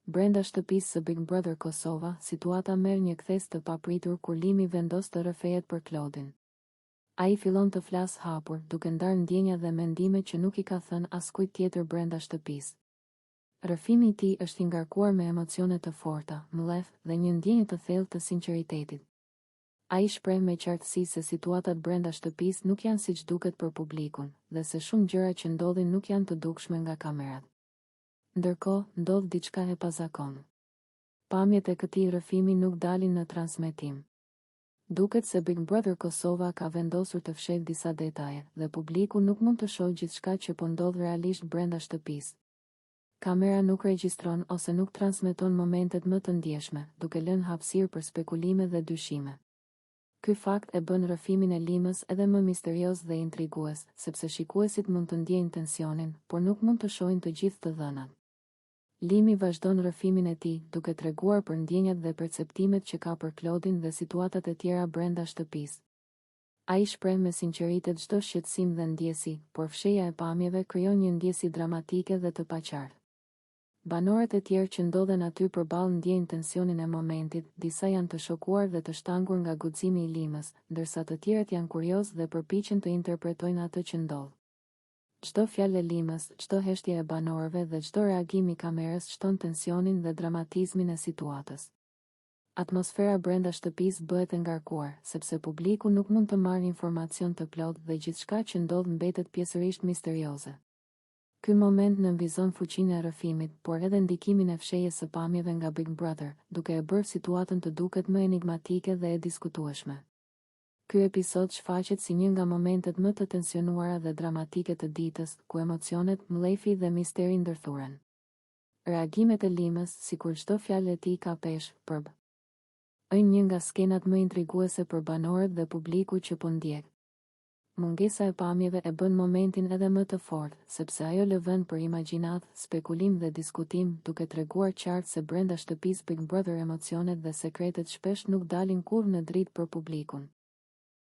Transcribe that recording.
Brenda shtëpisë së Big Brother Kosova, situata merr një kthes të papritur kur Limi vendos të rrëfehet për Klodin. Ai fillon të flasë hapur, duke ndarë ndjenja dhe mendime që nuk i ka thënë askujt tjetër brenda shtëpisë. Rrëfimi i tij është i ngarkuar me emocione të forta, mllef dhe një ndjenjë të thellë të sinqeritetit. Ai shpreh me qartësi se situatat brenda shtëpisë nuk janë siç duket për publikun, dhe se shumë gjëra që ndodhin nuk janë të dukshme nga kamerat. Ndërkohë, ndodh diçka e pazakontë. Pamjet e këtij rrëfimi nuk dalin në transmetim. Duket se Big Brother Kosova ka vendosur të fshehë disa detaje, dhe publiku nuk mund të shohë gjithçka që po ndodh realisht brenda shtëpisë. Kamera nuk regjistron ose nuk transmeton momentet më të ndjeshme, duke lënë hapësirë për spekulime dhe dyshime. Ky fakt e bën rrëfimin e Limës edhe më misterioz dhe intrigues, sepse shikuesit mund të ndjejnë tensionin, por nuk mund të shohin të gjithë të dhënat. Limi vazhdon rrëfimin e tij, duke treguar për ndjenjat dhe perceptimet që ka për Klodin dhe situatat e tjera brenda shtëpisë. Ai shpreh me sinqeritet çdo shqetësim dhe ndjesi, por fshehja e pamjeve krijon një ndjesi dramatike dhe të paqartë. Banorët e tjerë që ndodhen aty përballë ndjejnë tensionin e momentit, disa janë të shokuar dhe të shtangur nga guximi i Limës, ndërsa të tjerët janë kurioz dhe përpiqen të interpretojnë atë që ndodh. Çdo fjalë e Limës, çdo heshtje e banorëve dhe çdo reagim i kamerës shton tensionin dhe dramatizmin e situatës. Atmosfera brenda shtëpisë bëhet e ngarkuar, sepse publiku nuk mund të marrë informacion të plotë dhe gjithçka që ndodh mbetet pjesërisht misterioze. Ky moment nënvizon fuqinë e rrëfimit, por edhe ndikimin e fshehjes së pamjeve nga Big Brother, duke e bërë situatën të duket më enigmatike dhe e diskutueshme. Ky episod shfaqet si një nga momentet më të tensionuara dhe dramatike të ditës, ku emocionet, mlefi dhe misteri ndërthuren. Reagimet e Limës, sikur çdo fjalë e tij ka peshë, është një nga skenat më intriguese për banorët dhe publiku që po ndjek. Mungesa e pamjeve e bën momentin edhe më të fortë, sepse ajo lë vend për imagjinat, spekulim dhe diskutim, duke treguar qartë se brenda shtëpisë Big Brother emocionet dhe sekretet shpesh nuk dalin kurrë në dritë për publikun.